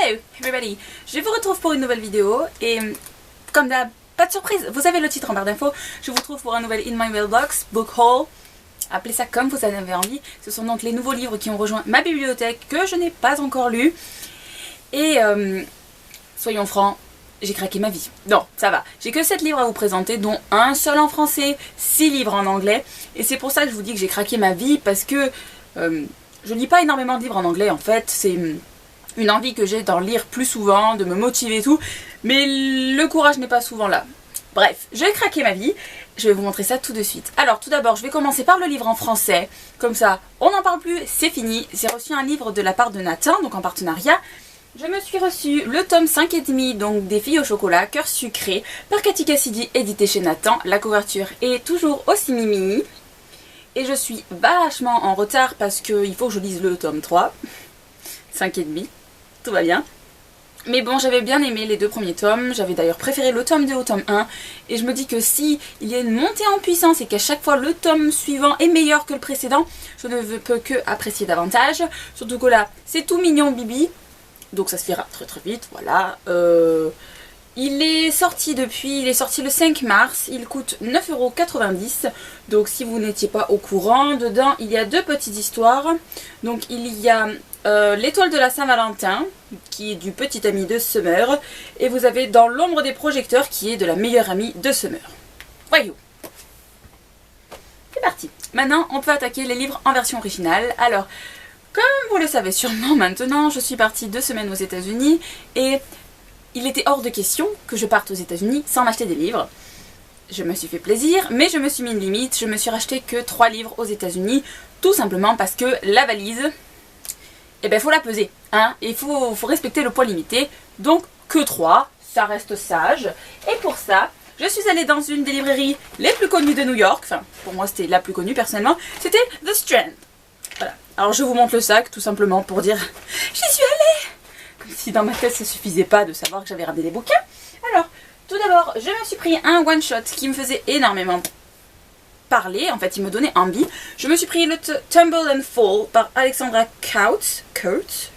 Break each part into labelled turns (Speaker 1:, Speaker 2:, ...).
Speaker 1: Hello everybody, je vous retrouve pour une nouvelle vidéo et comme d'hab, pas de surprise, vous avez le titre en barre d'infos. Je vous retrouve pour un nouvel In My Mailbox, Book Haul, appelez ça comme vous en avez envie. Ce sont donc les nouveaux livres qui ont rejoint ma bibliothèque que je n'ai pas encore lus. Et soyons francs, j'ai craqué ma vie. Non, ça va. J'ai que 7 livres à vous présenter, dont un seul en français, 6 livres en anglais. Et c'est pour ça que je vous dis que j'ai craqué ma vie, parce que je lis pas énormément de livres en anglais en fait. C'est une envie que j'ai d'en lire plus souvent, de me motiver et tout. Mais le courage n'est pas souvent là. Bref, j'ai craqué ma vie. Je vais vous montrer ça tout de suite. Alors tout d'abord, je vais commencer par le livre en français. Comme ça, on n'en parle plus, c'est fini. J'ai reçu un livre de la part de Nathan, donc en partenariat. Je me suis reçu le tome 5,5, donc des filles au chocolat, cœur sucré, par Cathy Cassidy, édité chez Nathan. La couverture est toujours aussi mimi. Et je suis vachement en retard parce qu'il faut que je lise le tome 3. 5,5. Tout va bien. Mais bon, j'avais bien aimé les 2 premiers tomes. J'avais d'ailleurs préféré le tome 2 au tome 1. Et je me dis que si il y a une montée en puissance et qu'à chaque fois le tome suivant est meilleur que le précédent, je ne peux que apprécier davantage. Surtout que là, c'est tout mignon Bibi. Donc ça se fera très très vite, voilà. Il est sorti le 5 mars, il coûte 9,90 €. Donc si vous n'étiez pas au courant, dedans il y a 2 petites histoires. Donc il y a l'étoile de la Saint-Valentin, qui est du petit ami de Summer. Et vous avez Dans l'ombre des projecteurs, qui est de la meilleure amie de Summer. Voyons. C'est parti. Maintenant on peut attaquer les livres en version originale. Alors, comme vous le savez sûrement maintenant, je suis partie 2 semaines aux États-Unis et il était hors de question que je parte aux États-Unis sans m'acheter des livres. Je me suis fait plaisir, mais je me suis mis une limite. Je me suis racheté que 3 livres aux États-Unis, tout simplement parce que la valise, eh ben faut la peser, hein, et il faut respecter le poids limité. Donc que 3, ça reste sage. Et pour ça, je suis allée dans une des librairies les plus connues de New York. Enfin, pour moi c'était la plus connue personnellement. C'était The Strand. Voilà. Alors je vous montre le sac tout simplement pour dire j'y suis allée. Comme si dans ma tête ça suffisait pas de savoir que j'avais ramené des bouquins. Alors tout d'abord je me suis pris un one shot qui me faisait énormément parler. En fait il me donnait envie. Je me suis pris le Tumble and Fall par Alexandra Coates,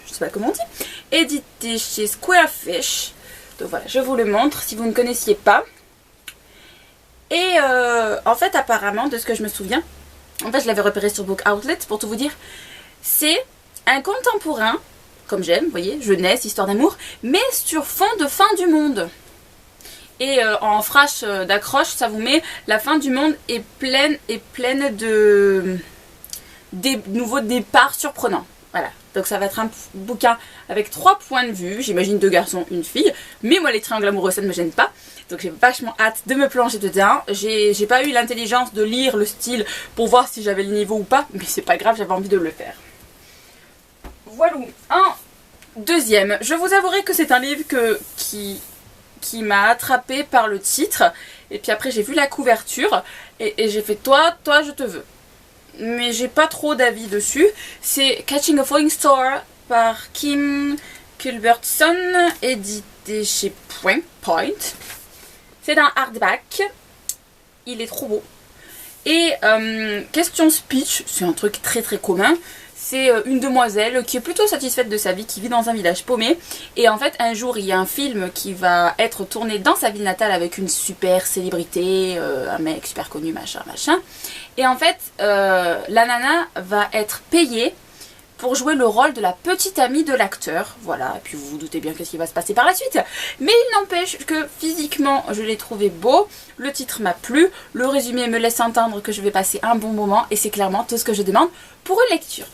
Speaker 1: je sais pas comment on dit, édité chez Squarefish. Donc voilà, je vous le montre si vous ne connaissiez pas. Et en fait apparemment de ce que je me souviens, en fait je l'avais repéré sur Book Outlet pour tout vous dire, c'est un contemporain, comme j'aime, vous voyez, jeunesse, histoire d'amour, mais sur fond de fin du monde. Et en phrase d'accroche, ça vous met la fin du monde est pleine de nouveaux départs surprenants. Voilà, donc ça va être un bouquin avec 3 points de vue, j'imagine 2 garçons, 1 fille, mais moi les triangles amoureux ça ne me gêne pas. Donc j'ai vachement hâte de me plonger dedans. J'ai pas eu l'intelligence de lire le style pour voir si j'avais le niveau ou pas, mais c'est pas grave, j'avais envie de le faire. Voilà. En deuxième, je vous avouerai que c'est un livre qui m'a attrapé par le titre. Et puis après j'ai vu la couverture et j'ai fait toi je te veux. Mais j'ai pas trop d'avis dessus. C'est Catching a Falling Star par Kim Culbertson, édité chez Point. C'est un hardback. Il est trop beau. Et question speech, c'est un truc très très commun. C'est une demoiselle qui est plutôt satisfaite de sa vie, qui vit dans un village paumé. Et en fait, un jour, il y a un film qui va être tourné dans sa ville natale avec une super célébrité, un mec super connu, machin. Et en fait, la nana va être payée pour jouer le rôle de la petite amie de l'acteur. Voilà, et puis vous vous doutez bien qu'est-ce qui va se passer par la suite. Mais il n'empêche que physiquement, je l'ai trouvé beau, le titre m'a plu, le résumé me laisse entendre que je vais passer un bon moment, et c'est clairement tout ce que je demande pour une lecture.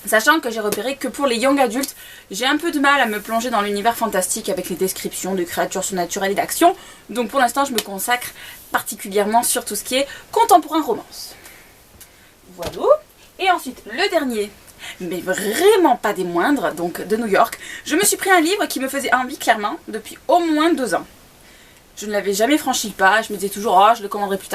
Speaker 1: Sachant que j'ai repéré que pour les young adultes, j'ai un peu de mal à me plonger dans l'univers fantastique avec les descriptions de créatures surnaturelles et d'action. Donc pour l'instant, je me consacre particulièrement sur tout ce qui est contemporain romance. Voilà. Et ensuite, le dernier, mais vraiment pas des moindres, donc de New York. Je me suis pris un livre qui me faisait envie clairement depuis au moins 2 ans. Je ne l'avais jamais franchi le pas, je me disais toujours oh je le commanderai plus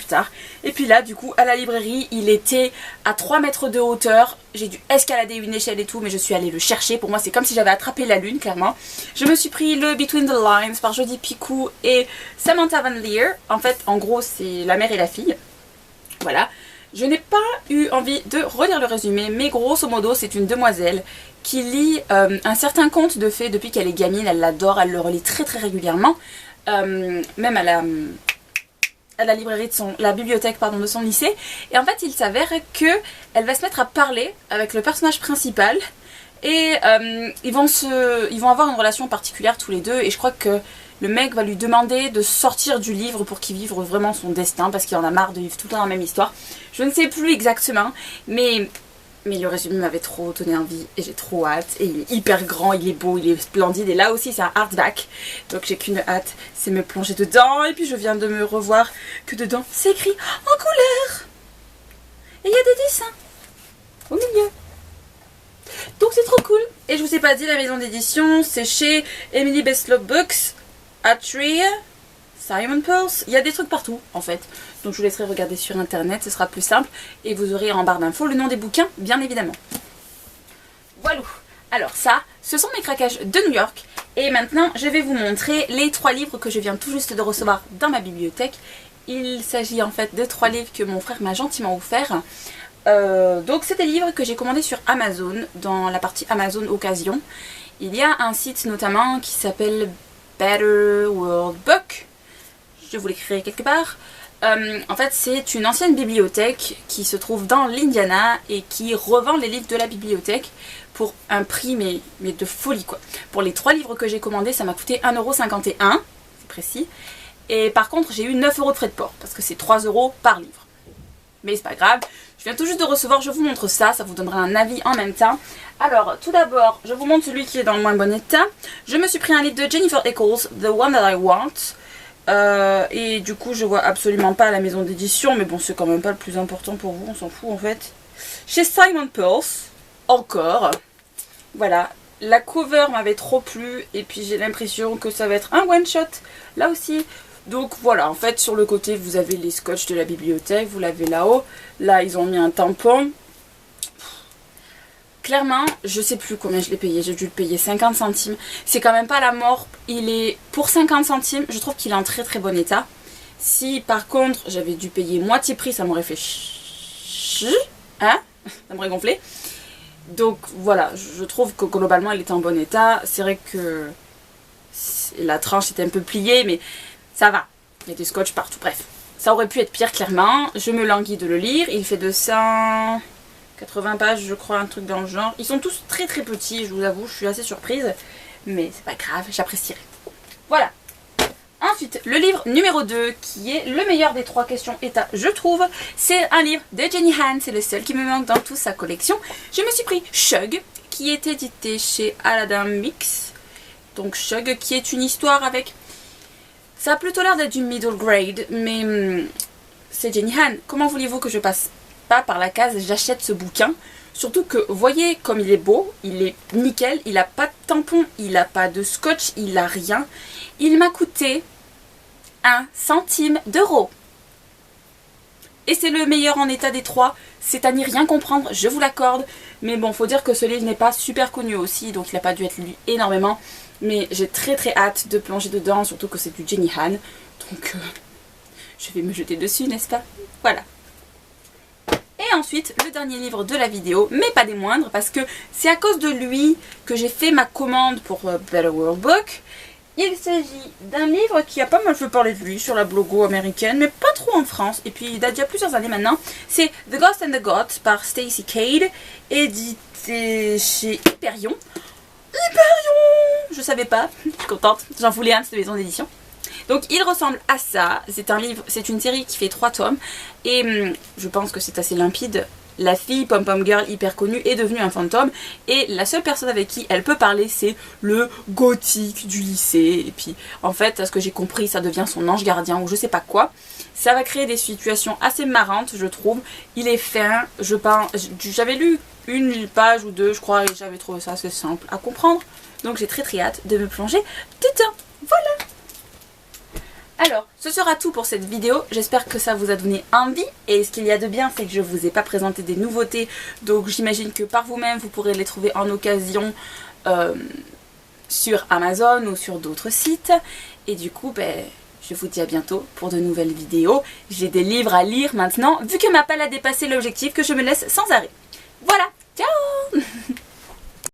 Speaker 1: tard, Et puis là du coup à la librairie il était à 3 mètres de hauteur, j'ai dû escalader une échelle et tout mais je suis allée le chercher, pour moi c'est comme si j'avais attrapé la lune clairement. Je me suis pris le Between the Lines par Jodi Picoult et Samantha Van Leer. En fait en gros c'est la mère et la fille, voilà. Je n'ai pas eu envie de relire le résumé, mais grosso modo c'est une demoiselle qui lit un certain conte de fées depuis qu'elle est gamine, elle l'adore, elle le relit très très régulièrement, même à la librairie de la bibliothèque pardon, de son lycée. Et en fait il s'avère que elle va se mettre à parler avec le personnage principal et ils vont avoir une relation particulière tous les deux, et je crois que le mec va lui demander de sortir du livre pour qu'il vive vraiment son destin parce qu'il en a marre de vivre tout le temps la même histoire. Je ne sais plus exactement, mais le résumé m'avait trop donné envie et j'ai trop hâte. Et il est hyper grand, il est beau, il est splendide, et là aussi c'est un hardback, donc j'ai qu'une hâte, c'est me plonger dedans. Et puis je viens de me revoir que dedans c'est écrit en couleur et il y a des dessins au milieu, donc c'est trop cool. Et je vous ai pas dit, la maison d'édition c'est chez Emily Beslow Books, Atria, Simon Pearls, il y a des trucs partout en fait, donc je vous laisserai regarder sur internet, ce sera plus simple, et vous aurez en barre d'infos le nom des bouquins bien évidemment. Voilà, alors ça, ce sont mes craquages de New York, et maintenant je vais vous montrer les 3 livres que je viens tout juste de recevoir dans ma bibliothèque. Il s'agit en fait de 3 livres que mon frère m'a gentiment offert. Donc c'est des livres que j'ai commandés sur Amazon, dans la partie Amazon Occasion. Il y a un site notamment qui s'appelle Better World Book, je vous l'écrirai quelque part. En fait c'est une ancienne bibliothèque qui se trouve dans l'Indiana et qui revend les livres de la bibliothèque pour un prix mais de folie quoi. Pour les 3 livres que j'ai commandés ça m'a coûté 1,51 €, c'est précis. Et par contre j'ai eu 9 € de frais de port parce que c'est 3 € par livre. Mais c'est pas grave, je viens tout juste de recevoir, je vous montre ça, ça vous donnera un avis en même temps. Alors tout d'abord, je vous montre celui qui est dans le moins bon état. Je me suis pris un livre de Jennifer Eccles, The One That I Want. Et du coup je vois absolument pas la maison d'édition, mais bon c'est quand même pas le plus important pour vous, on s'en fout en fait. Chez Simon Pearls, encore. Voilà, la cover m'avait trop plu et puis j'ai l'impression que ça va être un one shot là aussi. Donc voilà, en fait sur le côté vous avez les scotch de la bibliothèque, vous l'avez là-haut. Là ils ont mis un tampon. Clairement, je sais plus combien je l'ai payé, j'ai dû le payer 50 centimes. C'est quand même pas la mort, il est pour 50 centimes, je trouve qu'il est en très très bon état. Si par contre j'avais dû payer moitié prix, ça m'aurait fait hein, ça m'aurait gonflé. Donc voilà, je trouve que globalement il était en bon état. C'est vrai que la tranche était un peu pliée, mais ça va. Il y a du scotch partout, bref. Ça aurait pu être pire clairement, je me languis de le lire, il fait 280 pages je crois, un truc dans le genre. Ils sont tous très très petits, je vous avoue, je suis assez surprise, mais c'est pas grave, j'apprécierai. Voilà. Ensuite, le livre numéro 2, qui est le meilleur des 3 questions état, je trouve, c'est un livre de Jenny Han, c'est le seul qui me manque dans toute sa collection. Je me suis pris Shug, qui est édité chez Aladdin Mix. Donc Shug, qui est une histoire avec... Ça a plutôt l'air d'être du middle grade, mais c'est Jenny Han. Comment voulez-vous que je passe pas par la case j'achète ce bouquin? Surtout que, voyez comme il est beau, il est nickel, il a pas de tampon, il a pas de scotch, il a rien. Il m'a coûté 1 centime d'euro. Et c'est le meilleur en état des 3, c'est à n'y rien comprendre, je vous l'accorde. Mais bon, faut dire que ce livre n'est pas super connu aussi, donc il n'a pas dû être lu énormément. Mais j'ai très très hâte de plonger dedans, surtout que c'est du Jenny Han. Donc je vais me jeter dessus, n'est-ce pas? Voilà. Et ensuite, le dernier livre de la vidéo, mais pas des moindres, parce que c'est à cause de lui que j'ai fait ma commande pour Better World Book. Il s'agit d'un livre qui a pas mal fait parler de lui sur la blogo américaine, mais pas trop en France. Et puis il date d'il y a plusieurs années maintenant. C'est The Ghost and the Gods par Stacey Cade, édité chez Hyperion. Hyperion! Je savais pas, je suis contente, j'en voulais un de cette maison d'édition. Donc il ressemble à ça, c'est un livre, c'est une série qui fait 3 tomes et je pense que c'est assez limpide. La fille Pom Pom Girl hyper connue est devenue un fantôme et la seule personne avec qui elle peut parler c'est le gothique du lycée. Et puis en fait à ce que j'ai compris ça devient son ange gardien ou je sais pas quoi. Ça va créer des situations assez marrantes je trouve. Il est fin, je pense, j'avais lu une page ou 2 je crois et j'avais trouvé ça assez simple à comprendre. Donc j'ai très très hâte de me plonger dedans. Voilà. Alors, ce sera tout pour cette vidéo, j'espère que ça vous a donné envie et ce qu'il y a de bien c'est que je vous ai pas présenté des nouveautés donc j'imagine que par vous-même vous pourrez les trouver en occasion sur Amazon ou sur d'autres sites et du coup je vous dis à bientôt pour de nouvelles vidéos. J'ai des livres à lire maintenant, vu que ma palle a dépassé l'objectif que je me laisse sans arrêt. Voilà, ciao.